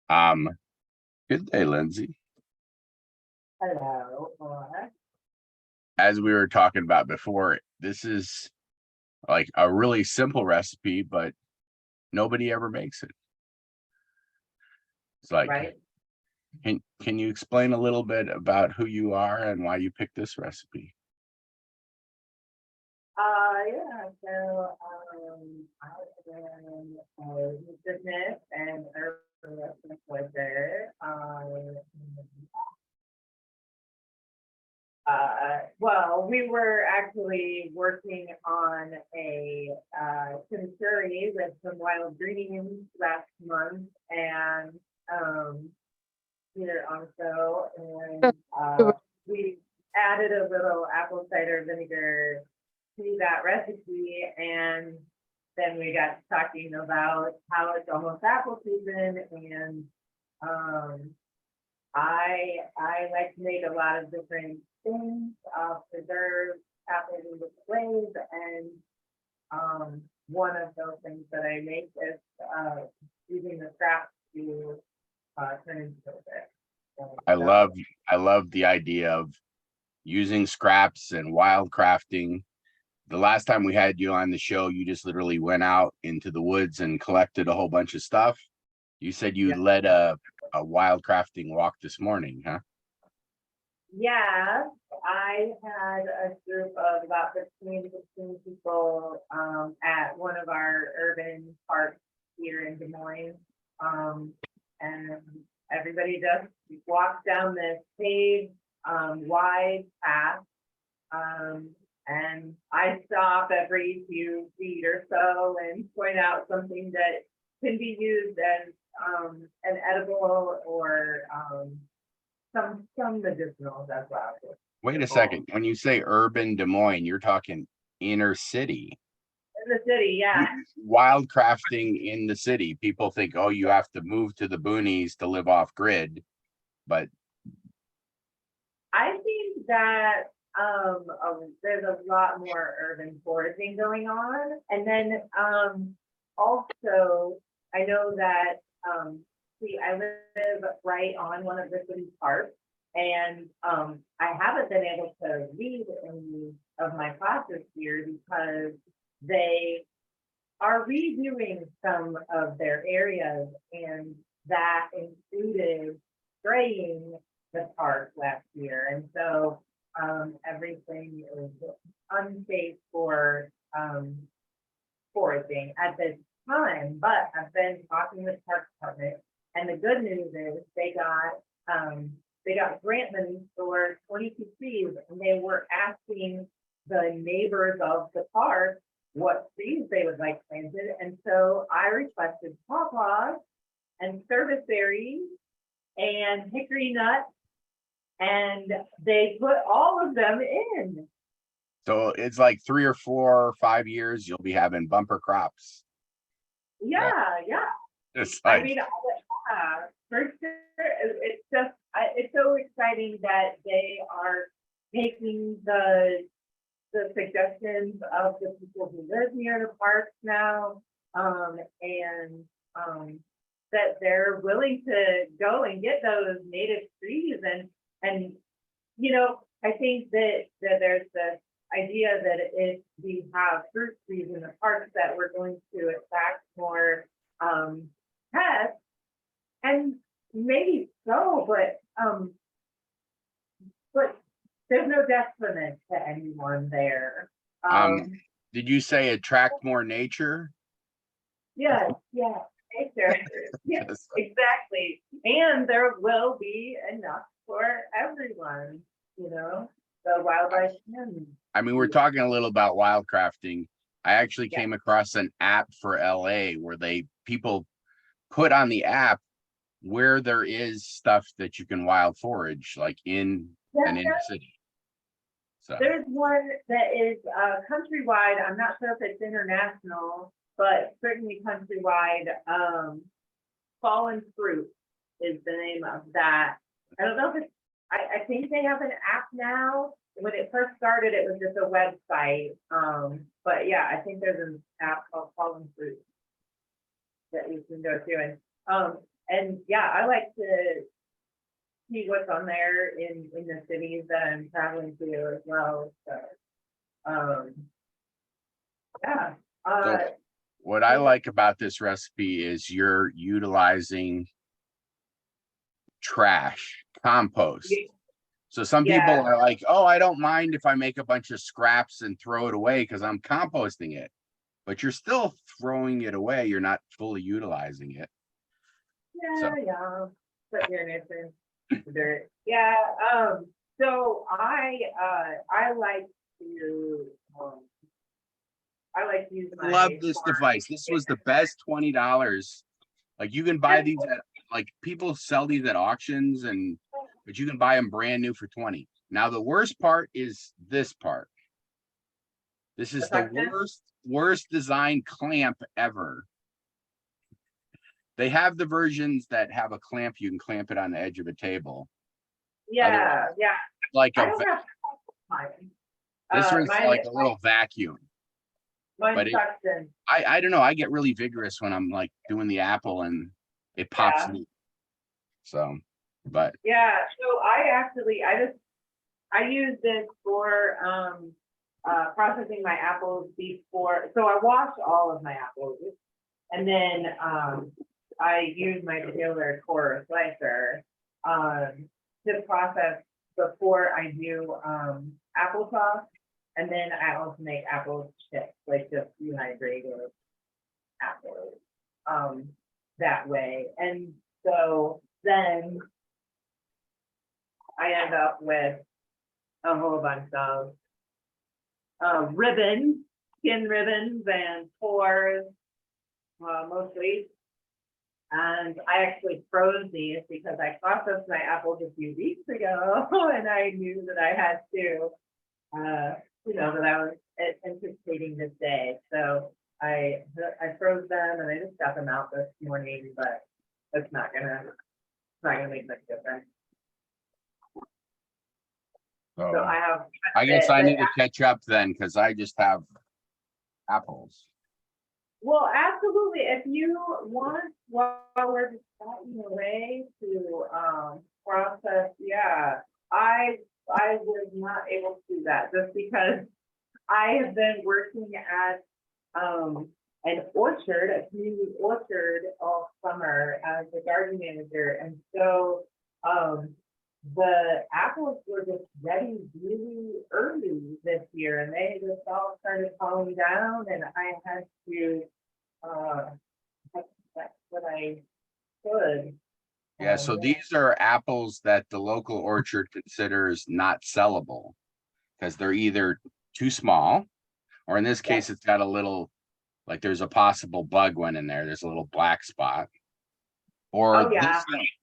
Um, Good day, Lindsey. Hello. As we were talking about before, this is like a really simple recipe, but nobody ever makes it. It's like, Right. can you explain a little bit about who you are and why you picked this recipe? Yeah. So, I am a business and urban researcher. Well, we were actually working on a chimichurri with some wild greens last month, and here also, and we added a little apple cider vinegar to that recipe, and then we got talking about how it's almost apple season, and I like to make a lot of different things, preserve apples in different ways, and one of those things that I make is using the scraps to turn into it. So, I love the idea of using scraps and wild crafting. The last time we had you on the show, you just literally went out into the woods and collected a whole bunch of stuff. You said you led a wild crafting walk this morning, huh? yeah, I had a group of about 15 to 16 people at one of our urban parks here in Des Moines. And everybody just walks down this paved, wide path. And I stop every few feet or so and point out something that can be used as an edible or some medicinals as well. Wait a second. When you say urban Des Moines, you're talking inner city. In the city, yeah. Wild crafting in the city. People think, oh, you have to move to the boonies to live off grid. But I think that there's a lot more urban foraging going on. And then also, I know that, I live right on one of the city parks, and I haven't been able to read any of my classes here because they are redoing some of their areas, and that included spraying the park last year. And so everything is unsafe for foraging at this time. But I've been talking with the park department, and the good news is they got grant money for 22 trees, and they were asking the neighbors of the park what trees they would like planted. And so I requested pawpaws and service berries and hickory nuts, and they put all of them in. so it's like 3 or 4 or 5 years, you'll be having bumper crops. Yeah. It's I like, mean, for sure. It's so exciting that they are taking the suggestions of the people who live near the parks now, and that they're willing to go and get those native trees, and I think that there's this idea that if we have fruit trees in the parks, that we're going to attract more pests, and maybe so, but there's no detriment to anyone there. did you say attract more nature? Yeah, nature. Yeah, exactly. And there will be enough for everyone, the wildlife can. I mean, we're talking a little about wild crafting. I actually came across an app for LA where people put on the app where there is stuff that you can wild forage, like in an inner city. So there's one that is countrywide. I'm not sure if it's international, but certainly countrywide. Fallen Fruit is the name of that. I don't know if it's, I think they have an app now. When it first started, it was just a website. But yeah, I think there's an app called Fallen Fruit. that you can go to. And yeah, I like to see what's on there in the cities that I'm traveling to as well. So, yeah. So what I like about this recipe is you're utilizing trash, compost. So some people Yeah. are like, oh, I don't mind if I make a bunch of scraps and throw it away because I'm composting it. But you're still throwing it away. You're not fully utilizing it. So Yeah. Put your nutrients in the dirt. Yeah. So I like to use I my love this farm. device. This was the best $20. Like you can buy these at, like people sell these at auctions, and but you can buy them brand new for 20. Now the worst part is this part. This is the worst designed clamp ever. They have the versions that have a clamp, you can clamp it on the edge of a table. Yeah. Like I a don't have mine. this one's like a little vacuum. Mine sucks in. I don't know. I get really vigorous when I'm like doing the apple and it pops me. So, but yeah, so I use this for processing my apples before. So I wash all of my apples, and then I use my peeler core slicer to process before I do applesauce. And then I also make apple chips, like just dehydrated apples, that way. And so then I end up with a whole bunch of ribbons, skin ribbons and cores, mostly. And I actually froze these because I processed my apples a few weeks ago, and I knew that I had to, that I was anticipating this day. So I froze them, and I just got them out this morning, but it's not gonna make much difference. So I guess I need to catch up then, because I just have apples. Well, absolutely. If you want, while we're just chatting away to process, I was not able to do that just because I have been working at an orchard, a community orchard all summer as a garden manager, and so the apples were just ready really early this year, and they just all started falling down, and I had to that's what I could. Yeah, so these are apples that the local orchard considers not sellable because they're either too small, or in this case, it's got a little, like there's a possible bug went in there. There's a little black spot. Or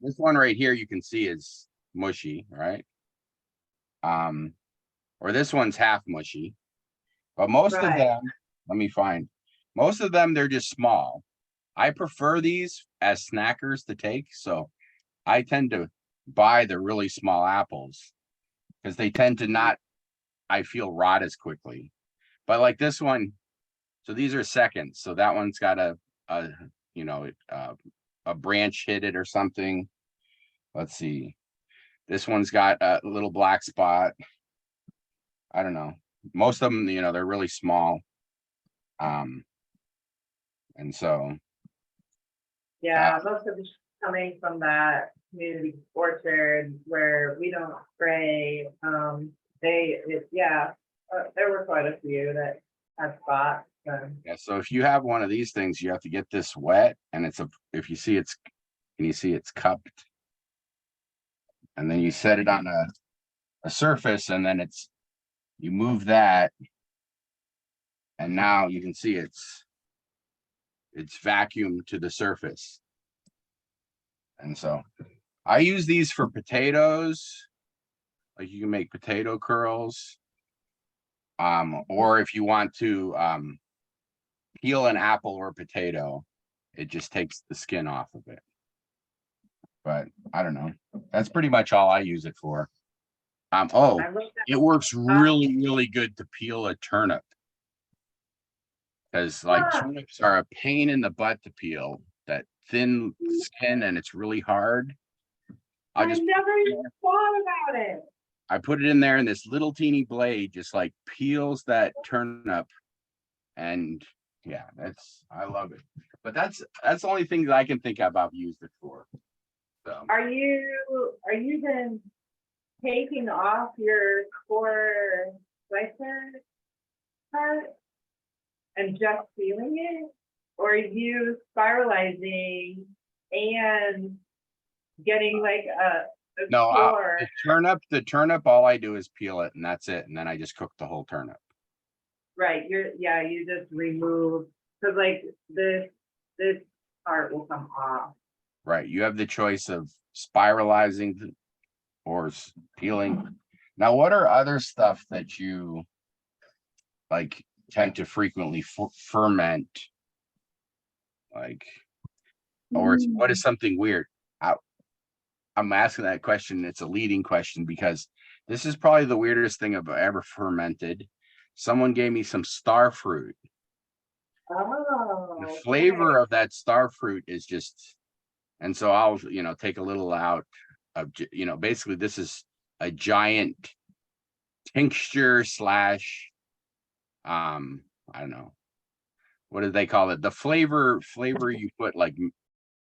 this one right here, you can see is mushy, right? Or this one's half mushy. But most of them, let me find, most of them, they're just small. I prefer these as snackers to take, so I tend to buy the really small apples because they tend to not, I feel, rot as quickly. But like this one, so these are seconds. So that one's got a branch hit it or something. Let's see. This one's got a little black spot. I don't know. Most of them, they're really small. And so. Yeah, most of them coming from that community orchard where we don't spray. There were quite a few that had spots. Yeah, so if you have one of these things, you have to get this wet, and if you see it's cupped, and then you set it on a surface, and then you move that, and now you can see it's vacuumed to the surface. And so I use these for potatoes, like you can make potato curls, or if you want to peel an apple or potato, it just takes the skin off of it. But I don't know. That's pretty much all I use it for. It works really, really good to peel a turnip. Because turnips are a pain in the butt to peel. that thin skin and it's really hard. I never even thought about it. I put it in there and this little teeny blade just like peels that turnip. And yeah, I love it. But that's the only thing that I can think of I've used it for. So Are you then taking off your core slicer part and just sealing it? Or are you spiralizing and getting like a no, core? the turnip, all I do is peel it and that's it. And then I just cook the whole turnip. Right, you just remove, because like this part will come off. Right. You have the choice of spiralizing or peeling. Now, what are other stuff that you like tend to frequently ferment? Like, or what is something weird? I'm asking that question. It's a leading question because this is probably the weirdest thing I've ever fermented. Someone gave me some star fruit. Oh, The flavor of that star fruit is just, and so I'll, take a little out of, basically this is a giant tincture slash, I don't know, what do they call it? The flavor you put, like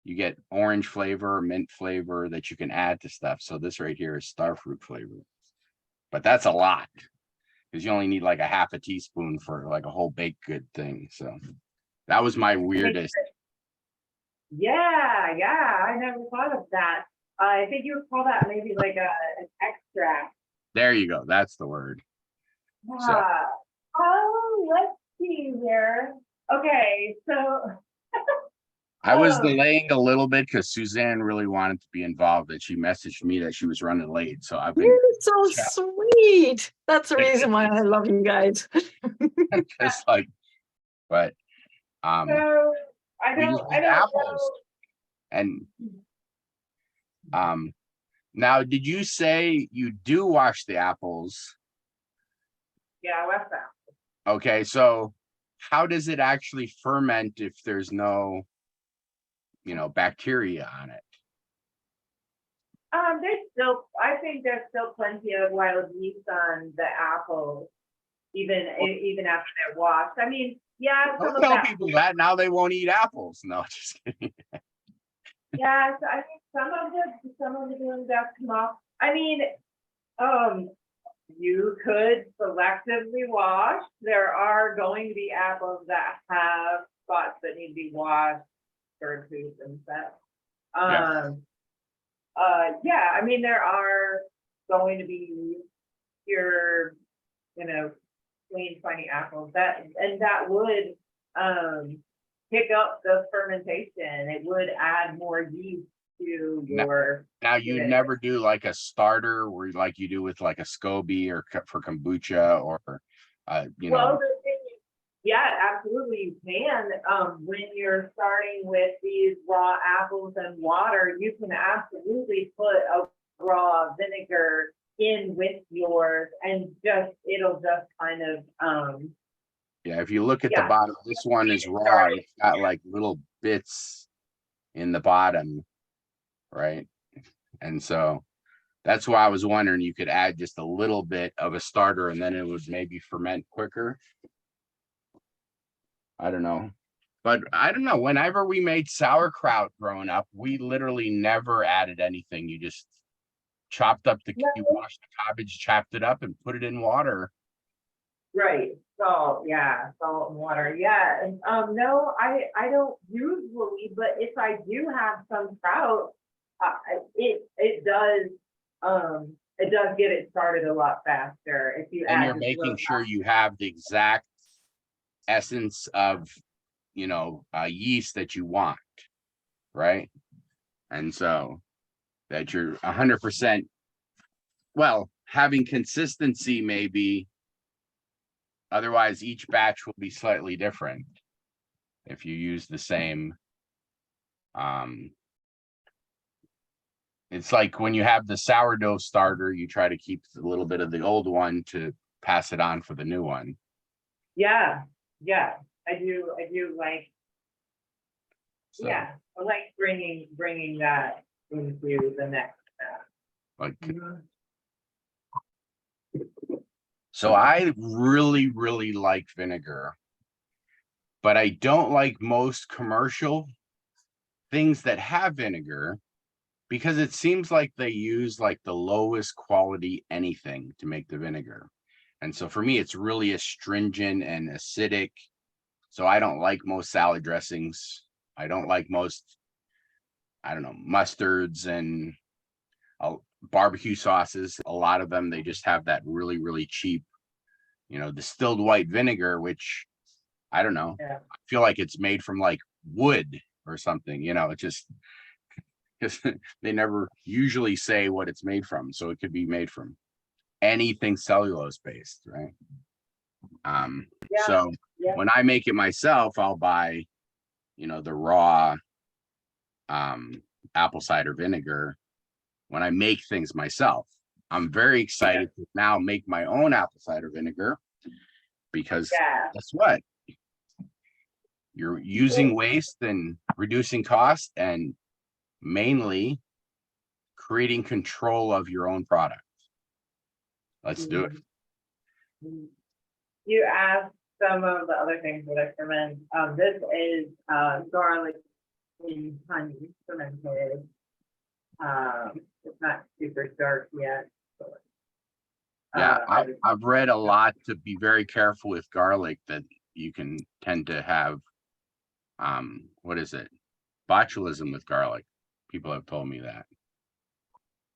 you get orange flavor, mint flavor that you can add to stuff. So this right here is star fruit flavor, but that's a lot because you only need like a half a teaspoon for like a whole baked good thing. So that was my weirdest. Yeah, I never thought of that. I think you would call that maybe like an extract. There you go. That's the word. So, oh, let's see here. Okay, so I was delaying a little bit because Suzanne really wanted to be involved, and she messaged me that she was running late. So I've been You're so sweet. That's the reason why I love you guys. just like, but so I we don't, just I need don't apples. know. And now, did you say you do wash the apples? Yeah, what's that? Okay, so how does it actually ferment if there's no, bacteria on it? I think there's still plenty of wild yeast on the apples, even after they're washed. I mean, yeah, some Don't of tell that. people that now they won't eat apples. No, just kidding. Yeah, so I think some of the doing that come off. I mean, you could selectively wash. There are going to be apples that have spots that need to be washed, bird tooth and stuff. Yeah, I mean, there are going to be your, clean, shiny apples that would pick up the fermentation. It would add more yeast to your. Now you never do like a starter where like you do with like a SCOBY or for kombucha or Well, yeah, absolutely you can. When you're starting with these raw apples and water, you can absolutely put a raw vinegar in with yours and it'll just kind of yeah, if you look at the bottom, this one is raw. It's got like little bits in the bottom, right? And so that's why I was wondering, you could add just a little bit of a starter and then it would maybe ferment quicker. I don't know. But I don't know. Whenever we made sauerkraut growing up, we literally never added anything. You just chopped up you washed the cabbage, chopped it up and put it in water. Right. Salt and water. Yeah. And no, I don't usually, but if I do have some trout, it does get it started a lot faster if you and add. You're making sure you have the exact essence of yeast that you want, right? And so that you're 100%, well, having consistency maybe. Otherwise, each batch will be slightly different if you use the same. It's like when you have the sourdough starter, you try to keep a little bit of the old one to pass it on for the new one. Yeah, I do like. So, Yeah, I like bringing that into the next step. like, Mhm. so I really, really like vinegar, but I don't like most commercial things that have vinegar because it seems like they use like the lowest quality anything to make the vinegar. And so for me, it's really astringent and acidic. So I don't like most salad dressings. I don't like most, I don't know, mustards and barbecue sauces. A lot of them, they just have that really, really cheap, distilled white vinegar, which I don't know. Yeah. I feel like it's made from like wood or something, it just, because they never usually say what it's made from. So it could be made from anything cellulose based, right? Yeah, So yeah. when I make it myself, I'll buy, the raw apple cider vinegar when I make things myself. I'm very excited to now make my own apple cider vinegar because Yeah. guess what? You're using waste and reducing cost and mainly creating control of your own product. Let's do it. Mhm. You asked some of the other things that I ferment. This is garlic in honey fermented. It's not super dark yet. So, Yeah, I would- I've read a lot to be very careful with garlic that you can tend to have what is it? Botulism with garlic. People have told me that.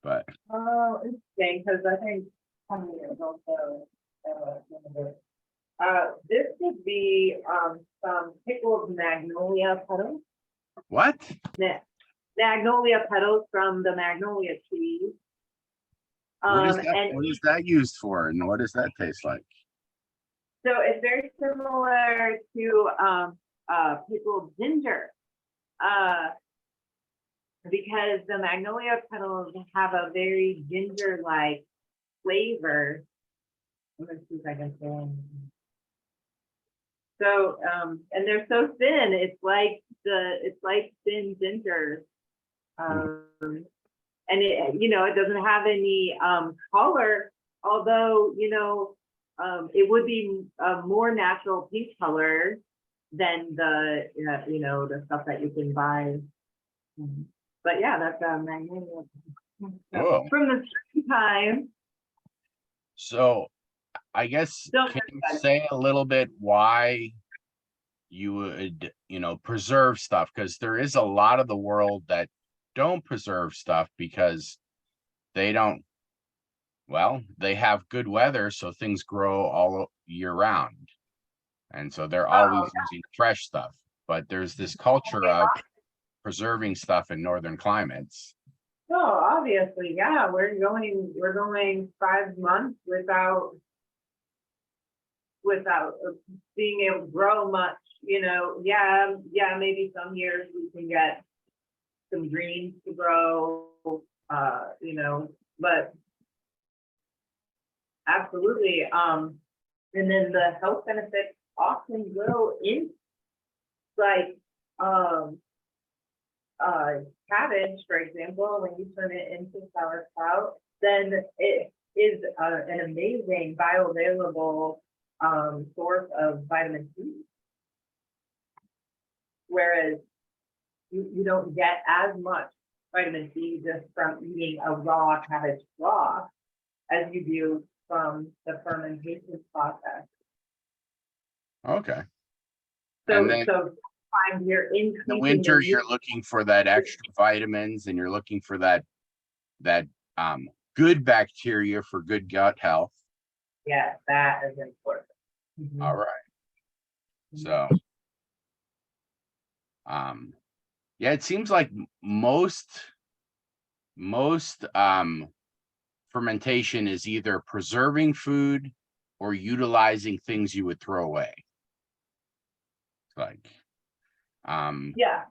But Oh, interesting, because I think honey is also one of the. This would be some pickled magnolia petals. what? Magnolia petals from the magnolia tree. And What is that used for? And what does that taste like? so it's very similar to pickled ginger. Because the magnolia petals have a very ginger-like flavor. Let me see if I can say anything. So, and they're so thin. It's like thin ginger. And it doesn't have any color, although, it would be a more natural pink color than the stuff that you can buy. But yeah, that's a magnolia. Oh. From the time. So I guess Don't can worry you about it. say a little bit why you would, preserve stuff? Because there is a lot of the world that don't preserve stuff because they don't, well, they have good weather, so things grow all year round. And so they're always Oh, using fresh stuff. But there's this culture of preserving stuff in northern climates. no, obviously, yeah, we're going 5 months without being able to grow much, yeah, maybe some years we can get some greens to grow, but absolutely, and then the health benefits often go in, like, cabbage, for example, when you turn it into sauerkraut, then it is an amazing bioavailable source of vitamin C. Whereas you don't get as much vitamin C just from eating a raw cabbage raw as you do from the fermentation process. Okay. So, And then find you're in the increasing winter, the you're looking for that extra vitamins and you're looking for that good bacteria for good gut health. yeah, that is important. All right. So yeah, it seems like most fermentation is either preserving food or utilizing things you would throw away. Like Yeah.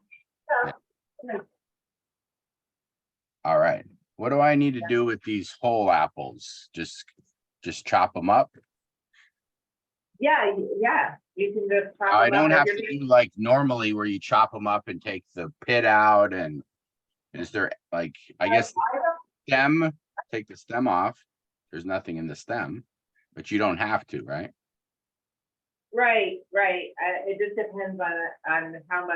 all right. What do I need to do with these whole apples? Just chop them up? Yeah, yeah, you can just chop I them don't up. have to do like normally where you chop them up and take the pit out. And is there like, I guess the stem, take the stem off. There's nothing in the stem, but you don't have to, right? Right, right. It just depends on how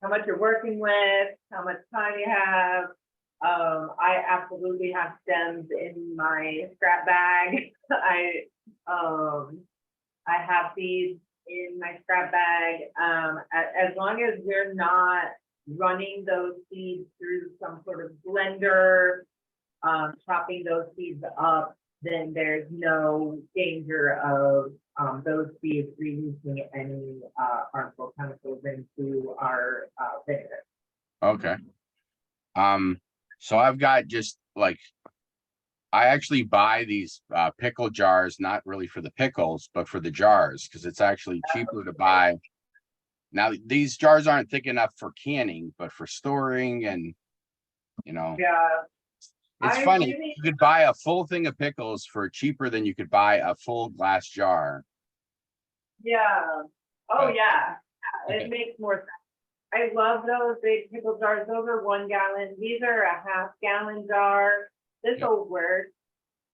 much you're working with, how much time you have. I absolutely have stems in my scrap bag. I have seeds in my scrap bag. As long as we're not running those seeds through some sort of blender, chopping those seeds up, then there's no danger of those seeds releasing any harmful chemicals into our vinegar. Okay. So I've got just like, I actually buy these pickle jars, not really for the pickles, but for the jars, because it's actually cheaper to buy. Now, these jars aren't thick enough for canning, but for storing and, Yeah, it's I funny. really- You could buy a full thing of pickles for cheaper than you could buy a full glass jar. yeah. Oh, But- yeah. Okay. It makes more sense. I love those big pickle jars. Those are 1 gallon. These are a half-gallon jar. This will work.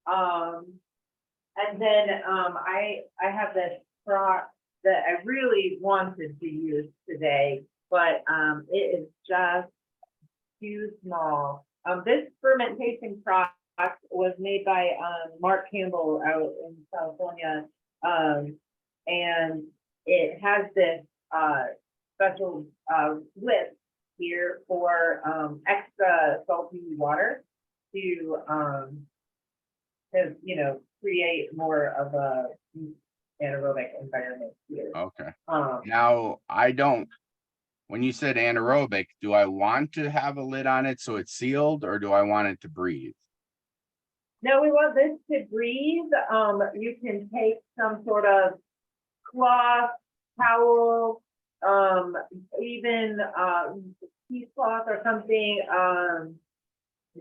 And then I have this crock that I really wanted to use today, but it is just too small. This fermentation crock was made by Mark Campbell out in California, and it has this special lip here for extra salty water to create more of a anaerobic environment here. Okay. Um, Now, when you said anaerobic, do I want to have a lid on it so it's sealed, or do I want it to breathe? No, we want this to breathe. You can take some sort of cloth, towel, even cheesecloth or something. I'm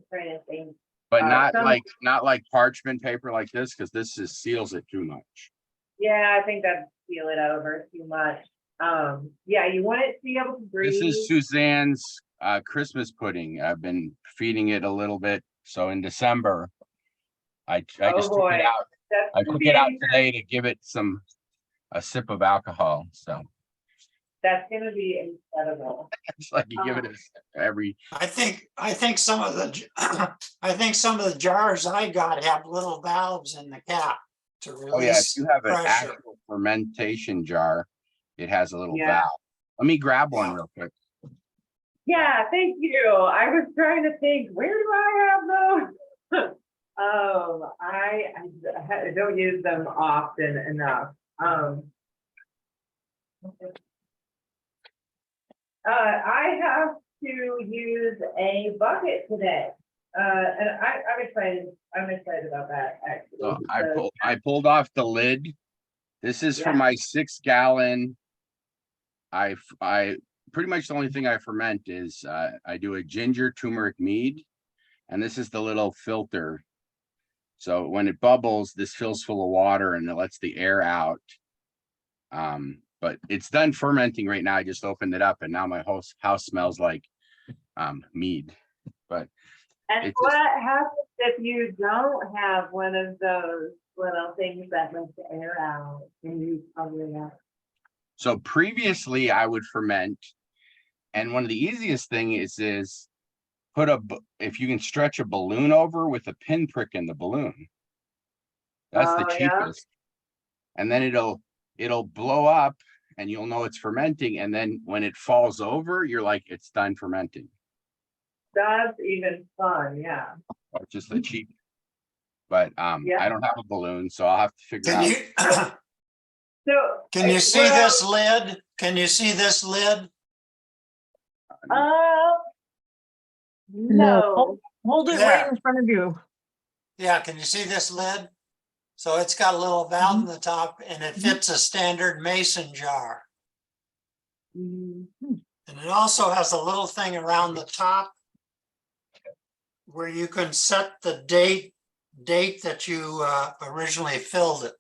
trying to think. But not some- like parchment paper like this, because this seals it too much. Yeah, I think that'd seal it over too much. Yeah, you want it to be able to breathe. This is Suzanne's Christmas pudding. I've been feeding it a little bit. So in December, I just took boy. it out. That's I gonna took be- it out today to give it a sip of alcohol. So That's gonna be incredible. it's like you give it a sip every. I think some of the I think some of the jars I got have little valves in the cap to Oh yeah, if release you have an pressure. actual fermentation jar, it has a little Yeah. valve. Let me grab one real quick. Yeah, thank you. I was trying to think, where do I have those? I don't use them often enough. I have to use a bucket today. And I'm excited. I'm excited about that, actually. So because- I pulled off the lid. This is for Yeah. my 6 gallon. I pretty much the only thing I ferment is I do a ginger turmeric mead, and this is the little filter. So when it bubbles, this fills full of water and it lets the air out. But it's done fermenting right now. I just opened it up and now my whole house smells like mead. But And it's what happens if you don't have one of those little things that let the air out and you cover it up? so previously I would ferment, and one of the easiest thing is if you can stretch a balloon over with a pinprick in the balloon. That's the Oh, yeah? cheapest. And then it'll blow up and you'll know it's fermenting. And then when it falls over, you're like, it's done fermenting. That's even fun, yeah. Or just a cheap. But Yeah. I don't have a balloon, so I'll have to figure Can out. you So. can you see well, this lid? Can you see this lid? No. Hold it Yeah. right in front of you. Yeah, can you see this lid? So it's got a little valve in the top and it fits a standard mason jar. Mhm. And it also has a little thing around the top where you can set the date that you originally filled it.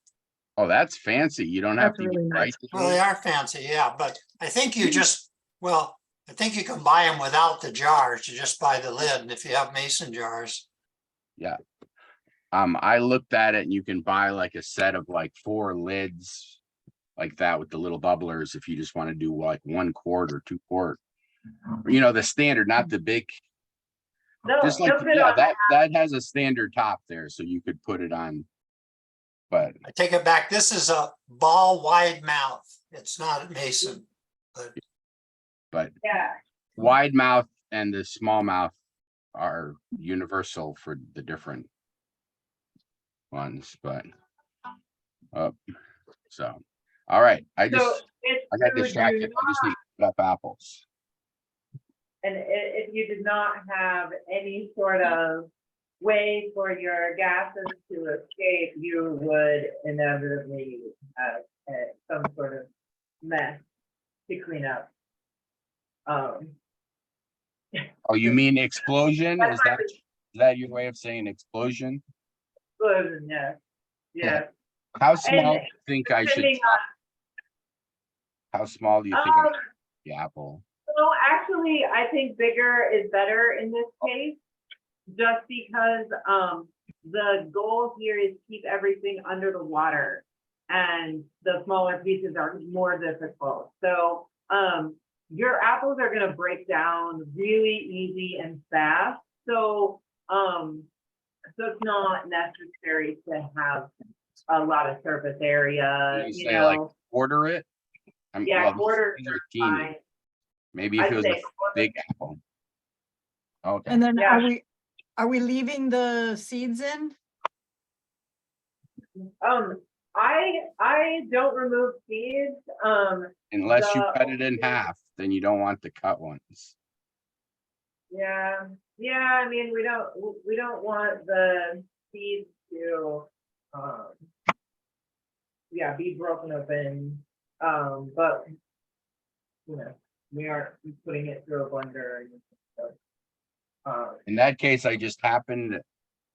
Oh, that's fancy. You don't have That's to even really write nice. the Well, they date? are fancy, yeah, but I think you just, well, I think you can buy them without the jars. You just buy the lid, and if you have mason jars. Yeah. I looked at it and you can buy like a set of like 4 lids like that with the little bubblers if you just want to do like 1 quart or 2 quart. You know, the standard, not the big, just like, They'll fit yeah, on that has a standard top there, so you could put it on. But I take it back. This is a ball wide mouth. It's not mason, but yeah. wide mouth and the small mouth are universal for the different ones, but so all right. I So if got you distracted. do I just need to cut up apples. And if you did not have any sort of way for your gases to escape, you would inevitably have some sort of mess to clean up. Oh, you mean explosion? That's Is that your way of saying explosion? good, yes, yes. How small And do you think I should? depending on, How small do you think I um, should cut the apple? so actually, I think bigger is better in this case, just because, the goal here is keep everything under the water. And the smaller pieces are more difficult. So, your apples are gonna break down really easy and fast. So it's not necessary to have a lot of surface area, You you say like know? quarter it? Yeah, well, quarter these are teeny. fine. Maybe if I'd it was say a quarter. big apple. Okay. And then Yeah. are we leaving the seeds in? I don't remove seeds. Unless you the cut it in only- half, then you don't want the cut ones. Yeah, I mean, we don't want the seeds to, yeah, be broken open. But, you know, we aren't putting it through a blender. So, In that case, I just happened,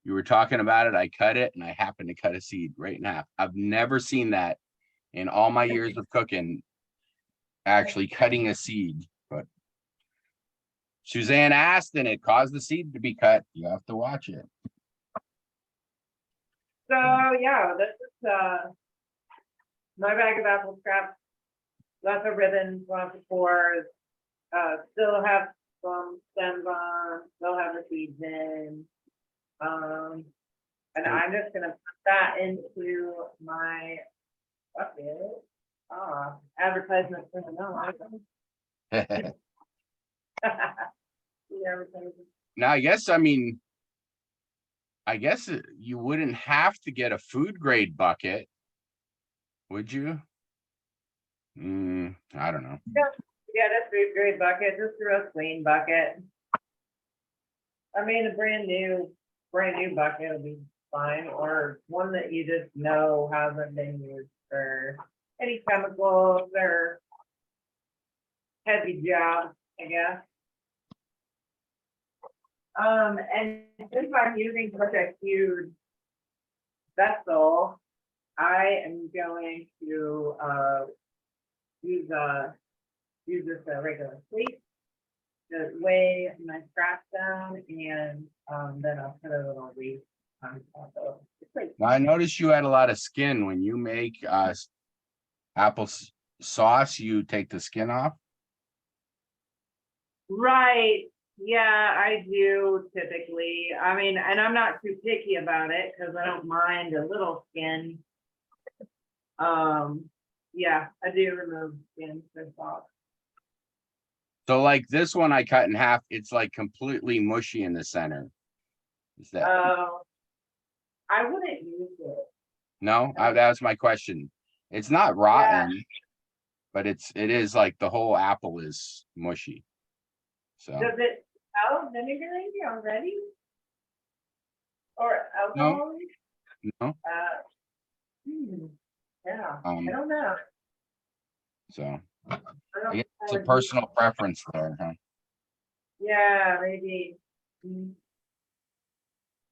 you were talking about it, I cut it and I happened to cut a seed right in half. I've never seen that in all my years of cooking, actually cutting a seed, but Suzanne asked and it caused the seed to be cut. You have to watch it. so yeah, this is, my bag of apple scraps, lots of ribbons, lots of cores, still have some stems on, still have the seeds in. And I'm just gonna put that into my bucket. Advertisement for the no. Now, I guess you wouldn't have to get a food grade bucket, would you? I don't know. Yeah, that's food grade bucket, just a real clean bucket. I mean, a brand new bucket would be fine, or one that you just know hasn't been used for any chemicals or heavy jobs, I guess. And since I'm using such a huge vessel, I am going to use this regular plate to weigh my scraps down, and then I'll put a little wreath on top of the plate. Now, I noticed you had a lot of skin when you make apple sauce. You take the skin off. Right. Yeah, I do typically. I mean, and I'm not too picky about it because I don't mind a little skin. Yeah, I do remove skin for sauce. So like this one I cut in half, it's like completely mushy in the center. Is that I wouldn't use it. no? That was my question. It's not rotten, but it is like the whole apple is mushy. So Does it smell vinegary already? Or alcohol? no. Yeah, Um, I don't know. So I don't I guess it's a know. personal preference there, huh? Yeah, maybe.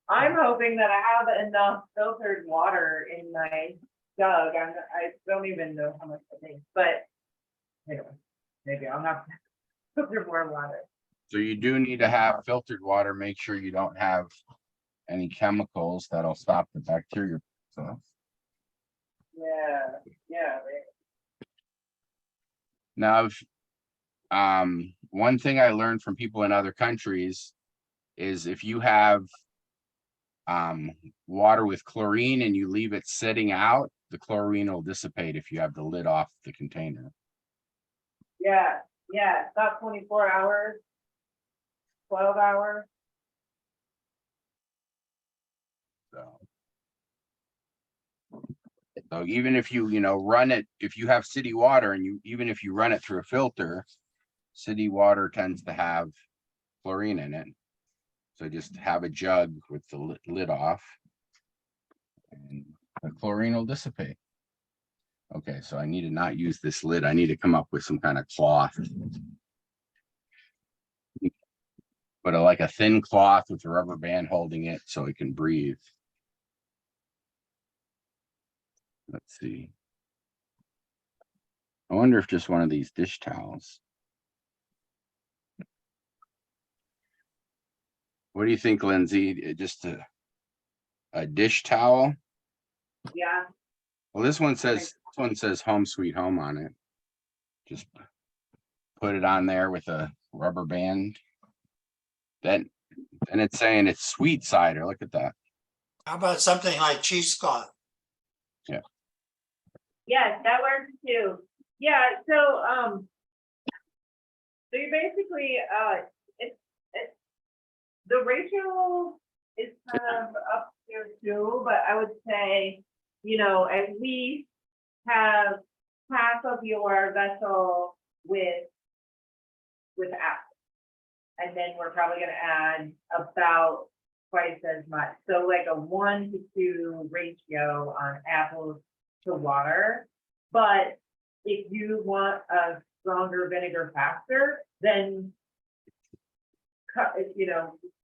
I'm hoping that I have enough filtered water in my jug. I don't even know how much I think, but anyway, maybe I'll have to filter more water. So you do need to have filtered water. Make sure you don't have any chemicals that'll stop the bacteria. So Yeah, yeah, right. now, one thing I learned from people in other countries is if you have water with chlorine and you leave it sitting out, the chlorine will dissipate if you have the lid off the container. Yeah, yeah, about 24 hours, 12 hours. So even if you run it, if you have city water and even if you run it through a filter, city water tends to have chlorine in it. So just have a jug with the lid off and the chlorine will dissipate. Okay, so I need to not use this lid. I need to come up with some kind of cloth. But like a thin cloth with a rubber band holding it so it can breathe. Let's see. I wonder if just one of these dish towels. What do you think, Lindsay? Just a dish towel? Yeah, Well, this one says home sweet home on it. Just put it on there with a rubber band. Then it's saying it's sweet cider. Look at that. How about something like cheesecloth? yes, that works too. Yeah, so you basically it's the ratio is kind of up there too, but I would say, at least have half of your vessel with apple. And then we're probably gonna add about twice as much. So like a 1-to-2 ratio on apples to water. But if you want a stronger vinegar faster, then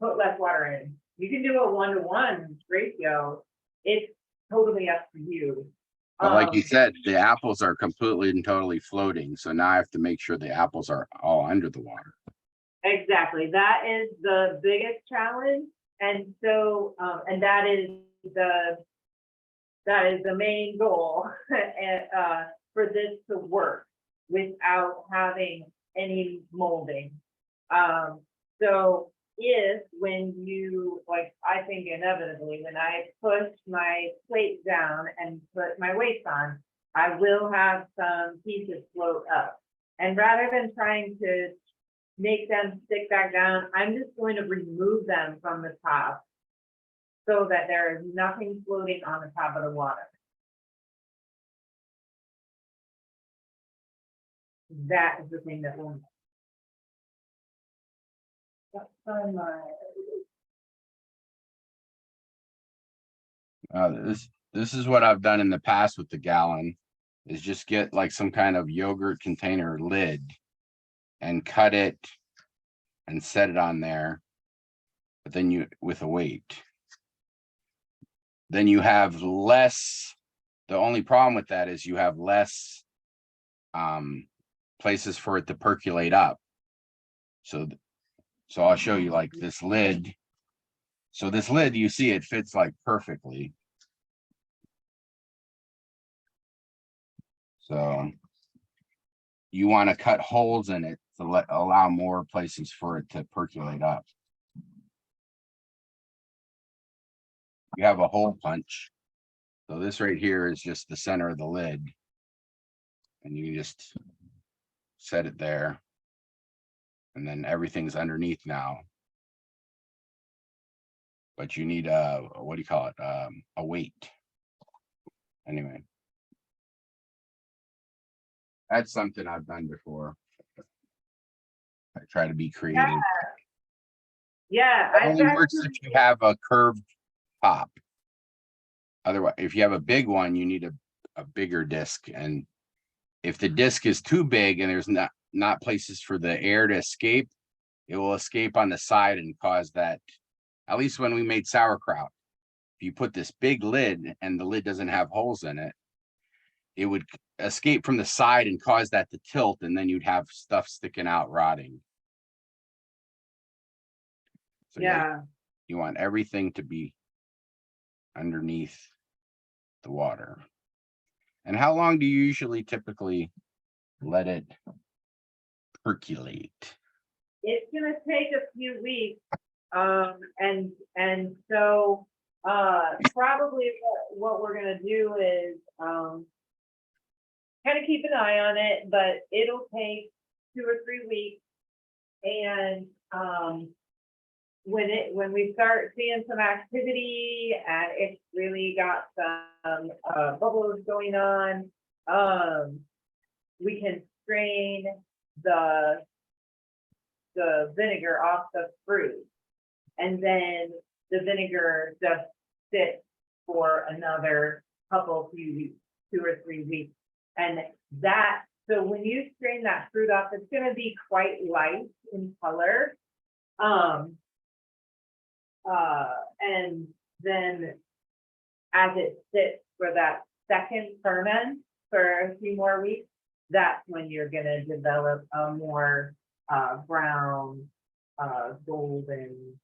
put less water in. You can do a 1-to-1 ratio. It's totally up to you. But like you said, the apples are completely and totally floating. So now I have to make sure the apples are all under the water. Exactly. That is the biggest challenge. And so, and that is the main goal for this to work without having any molding. So if when you, like, I think inevitably, when I push my plate down and put my weights on, I will have some pieces float up. And rather than trying to make them stick back down, I'm just going to remove them from the top so that there is nothing floating on the top of the water. That is the thing that will. This is what I've done in the past with the gallon, is just get like some kind of yogurt container lid and cut it and set it on there. But then with a weight, then you have less. The only problem with that is you have less places for it to percolate up. So I'll show you like this lid. So this lid, you see it fits like perfectly. So you want to cut holes in it to allow more places for it to percolate up. You have a hole punch. So this right here is just the center of the lid. And you just set it there. And then everything's underneath now. But you need what do you call it? A weight. Anyway. That's something I've done before. I try to be creative. Yeah. It only works if you have a curved top. Otherwise, if you have a big one, you need a bigger disc. And if the disc is too big and there's not places for the air to escape, it will escape on the side and cause that. At least when we made sauerkraut, if you put this big lid and the lid doesn't have holes in it, it would escape from the side and cause that to tilt, and then you'd have stuff sticking out rotting. So Yeah, you want everything to be underneath the water. And how long do you usually typically let it percolate? it's gonna take a few weeks. And so, probably what we're gonna do is, kind of keep an eye on it, but it'll take 2 or 3 weeks. And, when we start seeing some activity and it's really got some, bubbles going on, we can strain the vinegar off the fruit. And then the vinegar just sits for another few weeks, 2 or 3 weeks. And so when you strain that fruit off, it's gonna be quite light in color. And then as it sits for that second ferment for a few more weeks, that's when you're gonna develop a more brown, golden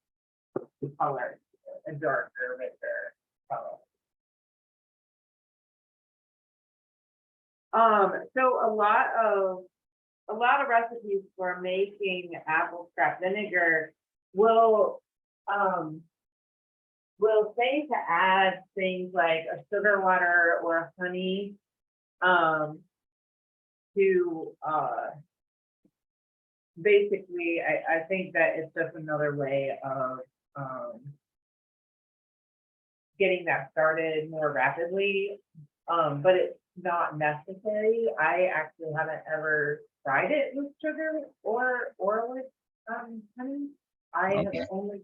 color, a darker, richer color. So a lot of recipes for making apple scrap vinegar will say to add things like a sugar water or honey, to basically, I think that it's just another way of getting that started more rapidly, but it's not necessary. I actually haven't ever tried it with sugar or with honey. I have Okay. only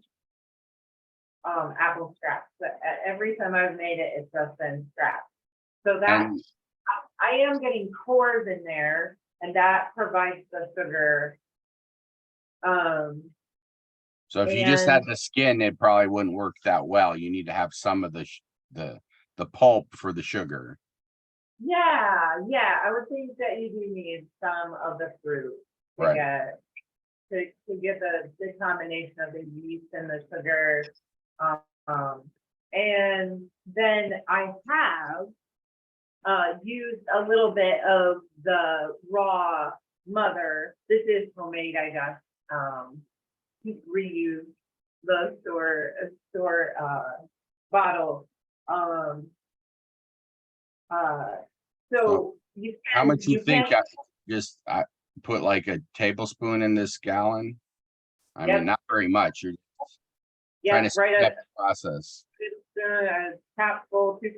apple scraps, but every time I've made it, it's just been scraps. So that And I am getting cores in there, and that provides the sugar. so if you just had And the skin, it probably wouldn't work that well. You need to have some of the pulp for the sugar. yeah, I would think that you do need some of the fruit to Right. get the good combination of the yeast and the sugar. And then I have used a little bit of the raw mother. This is homemade, I guess. Reuse the store bottle. So you How can, much you think can, I put like a tablespoon in this gallon? I Yep. mean, not very much. You're yeah, trying to right speed at up the process. a capful, 2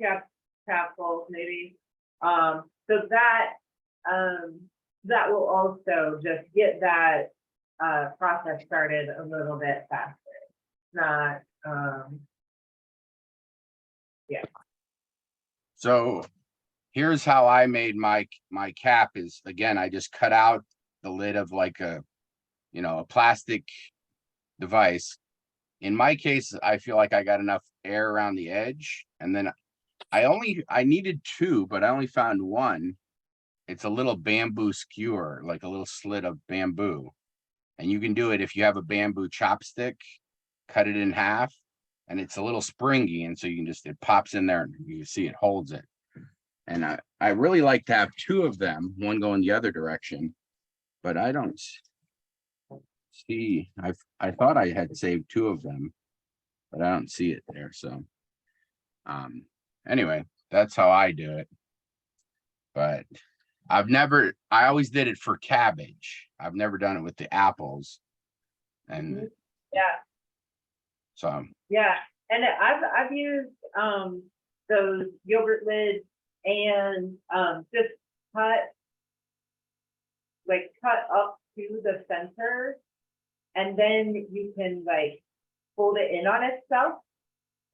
capfuls maybe. So that will also just get that process started a little bit faster. Not So here's how I made my cap is, again, I just cut out the lid of like a plastic device. In my case, I feel like I got enough air around the edge, and then I needed 2, but I only found 1. It's a little bamboo skewer, like a little slit of bamboo. And you can do it if you have a bamboo chopstick, cut it in half, and it's a little springy, and so you can it pops in there and you see it holds it. And I really like to have 2 of them, one going the other direction, but I don't see. I thought I had saved 2 of them, but I don't see it there. So anyway, that's how I do it. But I always did it for cabbage. I've never done it with the apples. And yeah. so Yeah, and I've used those yogurt lids and just cut up to the center, and then you can like fold it in on itself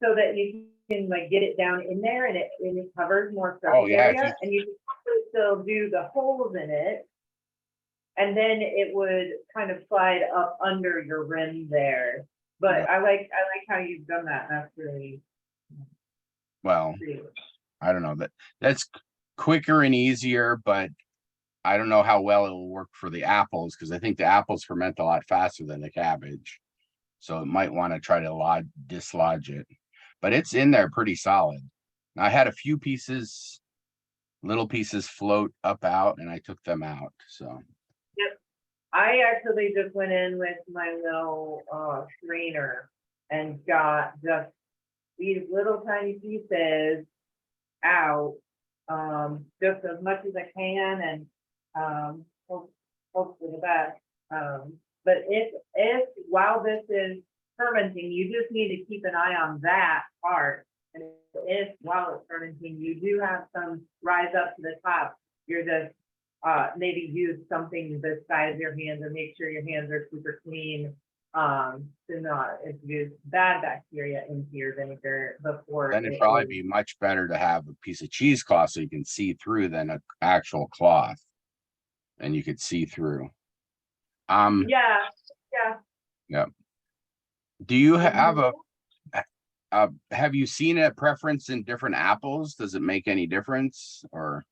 so that you can like get it down in there, and it covers more surface area, and you can also still do the holes in it, and then it would kind of slide up under your rim there. But Yeah. I like how you've done that. That's really well, creative. I don't know, that's quicker and easier, but I don't know how well it'll work for the apples because I think the apples ferment a lot faster than the cabbage. So it might want to try to dislodge it, but it's in there pretty solid. I had a few pieces, little pieces float up out, and I took them out. So I actually just went in with my little strainer and got just these little tiny pieces out, just as much as I can, and hope for the best. But if while this is fermenting, you just need to keep an eye on that part. And if while it's fermenting, you do have some rise up to the top, you're just maybe use something the size of your hands, or make sure your hands are super clean, to not introduce bad bacteria into your vinegar before. then it'd probably be much better to have a piece of cheesecloth so you can see through than an actual cloth, and you could see through. Yeah. Do you have have you seen a preference in different apples? Does it make any difference, or?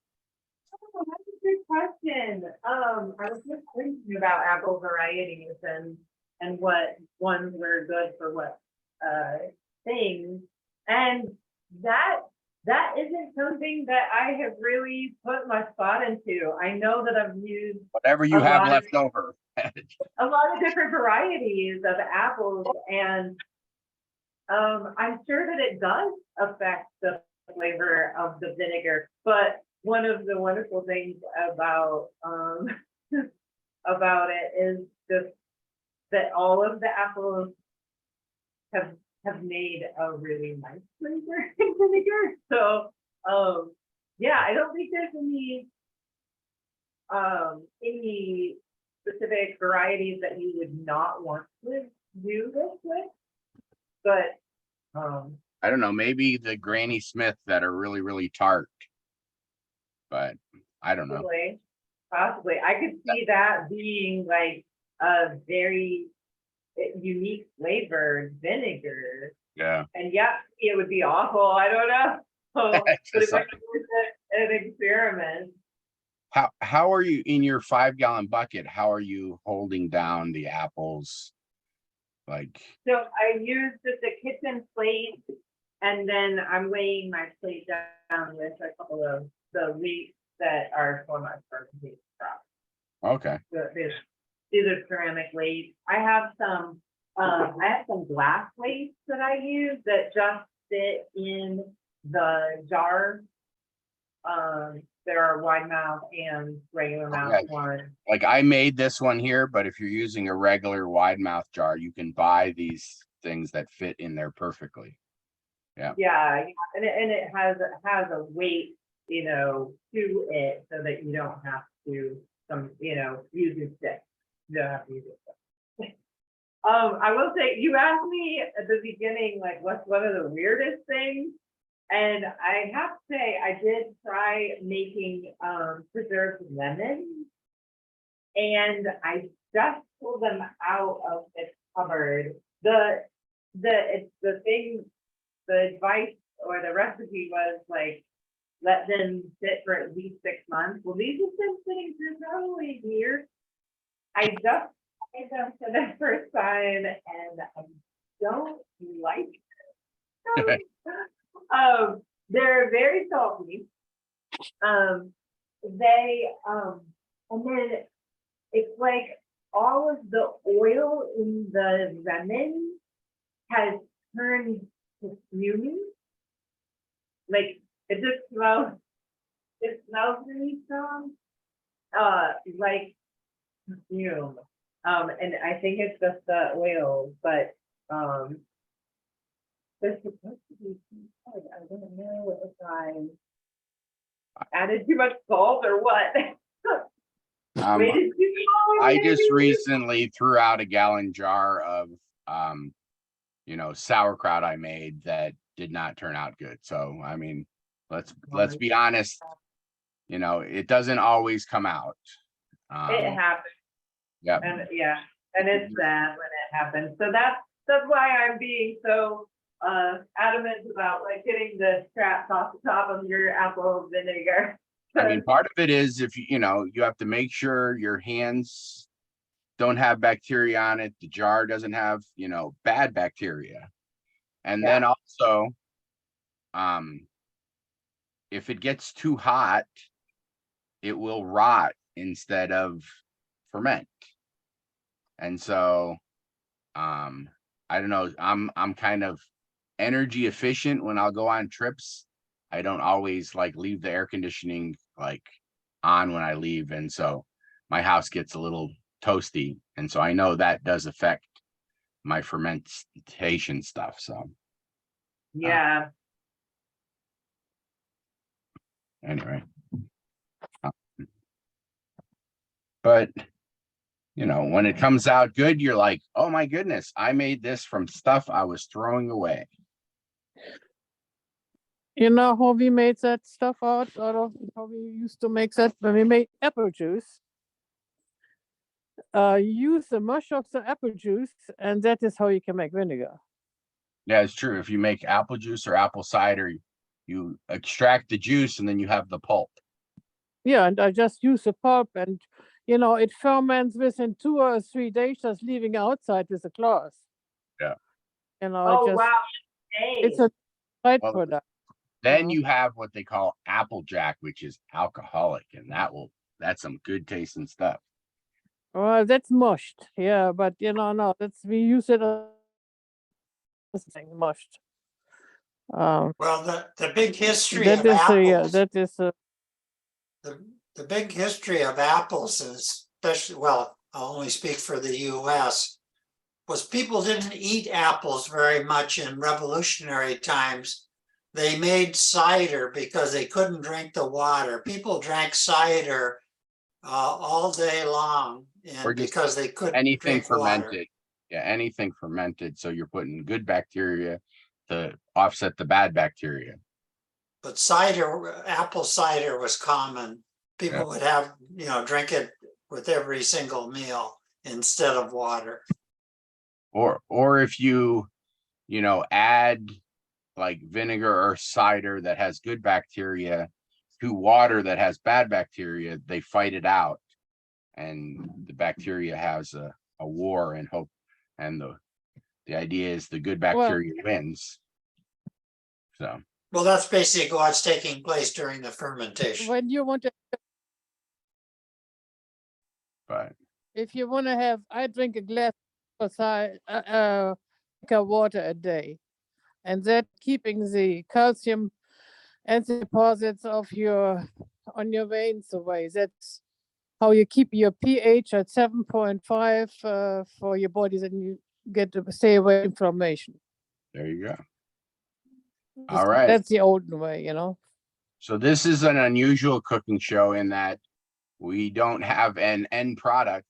Oh, that's a good question. I was just thinking about apple varieties and what ones were good for what things, and that isn't something that I have really put much thought into. I know that I've used Whatever you have left over. a lot of different varieties of apples, and I'm sure that it does affect the flavor of the vinegar. But one of the wonderful things about about it is just that all of the apples have made a really nice flavor in vinegar. So yeah, I don't think there's any specific varieties that you would not want to do this with, but I don't know, maybe the Granny Smith that are really, really tart, but I don't know. possibly I could see that being like a very unique flavored vinegar. Yeah. And yeah, it would be awful. I don't know. But it might be an experiment. How are you in your 5-gallon bucket? How are you holding down the apples? Like, So I use just a kitchen plate, and then I'm weighing my plate down with a couple of the weights that are for my fermentation crop. okay. These are ceramic weights. I have some glass weights that I use that just fit in the jar. There are wide mouth and regular mouth ones. Like I made this one here, but if you're using a regular wide mouth jar, you can buy these things that fit in there perfectly. Yeah, and it has a weight, to it, so that you don't have to use your stick. You don't have to use it. I will say, you asked me at the beginning, like, what's one of the weirdest things? And I have to say, I did try making preserved lemons, and I just pulled them out of the cupboard. The advice or the recipe was like, let them sit for at least 6 months. Well, these have been sitting for probably years. I just tried them for the first time, and I don't like them. They're very salty. And then it's like all of the oil in the lemon has turned to fuming. Like it smells really strong. Like perfume. And I think it's just the oil, but they're supposed to be good. I don't know if I added too much salt or what. I just recently threw out a gallon jar of sauerkraut I made that did not turn out good. So I mean, let's be honest, it doesn't always come out. It happens. Yeah. And it's sad when it happens. So that's why I'm being so adamant about like getting the scraps off the top of your apple vinegar. I mean, part of it is if you know, you have to make sure your hands don't have bacteria on it. The jar doesn't have, you know, bad bacteria. And then also, if it gets too hot, it will rot instead of ferment. And so, I don't know, I'm kind of energy efficient when I'll go on trips. I don't always like leave the air conditioning like on when I leave. And so my house gets a little toasty. And so I know that does affect my fermentation stuff. So Yeah, anyway, but you know, when it comes out good, you're like, oh my goodness, I made this from stuff I was throwing away. You know how we made that stuff out of how we used to make that when we made apple juice? Use the mush of the apple juice, and that is how you can make vinegar. Yeah, it's true. If you make apple juice or apple cider, you extract the juice and then you have the pulp. Yeah, and I just use the pulp, and you know it ferments within 2 or 3 days, just leaving outside with a cloth. Yeah. You know, oh, wow. Hey. it's a side Well, product. Then you have what they call Applejack, which is alcoholic, and that's some good tasting stuff. Well, that's mushed, yeah, but you know, no, we use it as thing mushed. Well, the big history That of is apples, that is the big history of apples is especially, well, I'll only speak for the US, was people didn't eat apples very much in revolutionary times. They made cider because they couldn't drink the water. People drank cider all day long, Or and just because they couldn't anything drink water. fermented. Yeah, anything fermented. So you're putting good bacteria to offset the bad bacteria. But cider, apple cider was common. People would have, you know, drink it with every single meal instead of water. Or if you know, add like vinegar or cider that has good bacteria to water that has bad bacteria, they fight it out. And the bacteria has a war and hope. And the idea is the good bacteria wins. So Well, that's basically what's taking place during the fermentation. when you want to, but if you want to have, I drink a glass of water a day, and that keeping the calcium and the deposits of on your veins away. That's how you keep your pH at 7.5 for your body, then you get to stay away from inflammation. there you go. All right. That's the olden way, you know. So this is an unusual cooking show in that we don't have an end product,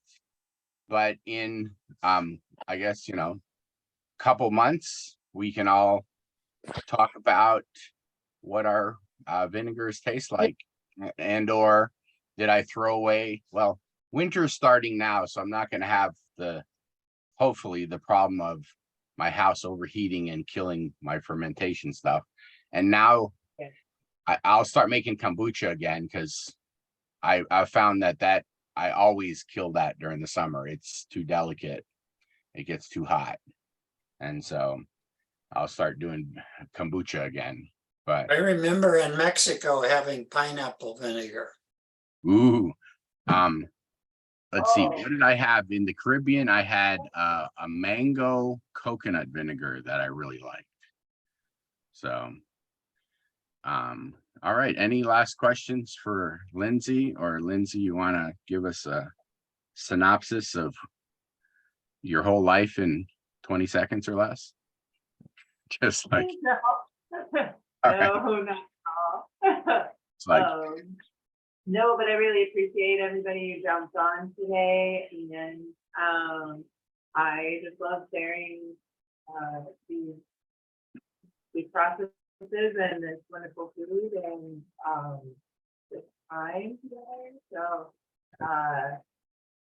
but in I guess, you know, couple months we can all talk about what our vinegars taste like, and or did I throw away? Well, winter's starting now, so I'm not going to have hopefully the problem of my house overheating and killing my fermentation stuff. And now I'll start making kombucha again, because I found that I always kill that during the summer. It's too delicate. It gets too hot. And so I'll start doing kombucha again. But I remember in Mexico having pineapple vinegar. ooh, let's see, what did I have in the Caribbean? I had a mango coconut vinegar that I really liked. So, all right. Any last questions for Lindsey? Or Lindsey, you want to give us a synopsis of your whole life in 20 seconds or less? Just like, No, all right. no, not at all. It's like, No, but I really appreciate everybody who jumped on today, and I just love sharing these processes and this wonderful food and this time today. So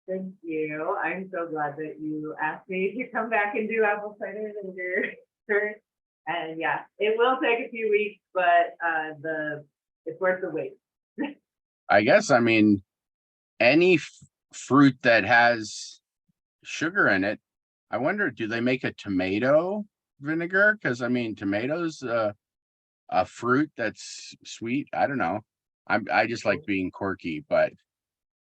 thank you. I'm so glad that you asked me to come back and do apple cider vinegar. And yeah, it will take a few weeks, but it's worth the wait. I guess, I mean, any fruit that has sugar in it. I wonder, do they make a tomato vinegar? Because I mean, tomatoes, a fruit that's sweet. I don't know. I just like being quirky, but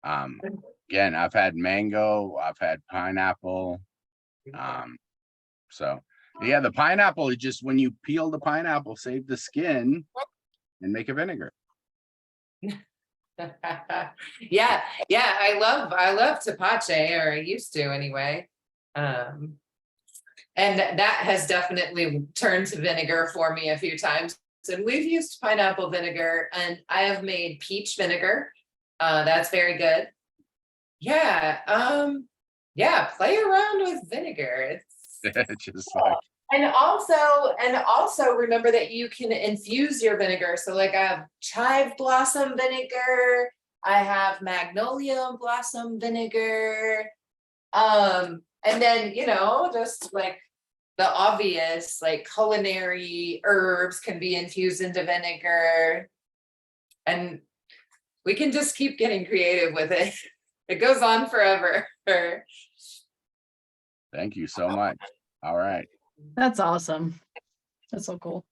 again, I've had mango, I've had pineapple. So yeah, the pineapple is just when you peel the pineapple, save the skin and make a vinegar. Yeah, yeah, I love tapache, or I used to anyway. And that has definitely turned to vinegar for me a few times. And we've used pineapple vinegar, and I have made peach vinegar. That's very good. Yeah, yeah, play around with vinegar. It's Just like, and also remember that you can infuse your vinegar. So like I have chive blossom vinegar, I have magnolia blossom vinegar. And then, just like the obvious, like culinary herbs can be infused into vinegar. And we can just keep getting creative with it. It goes on forever. thank you so much. All right. That's awesome. That's so cool.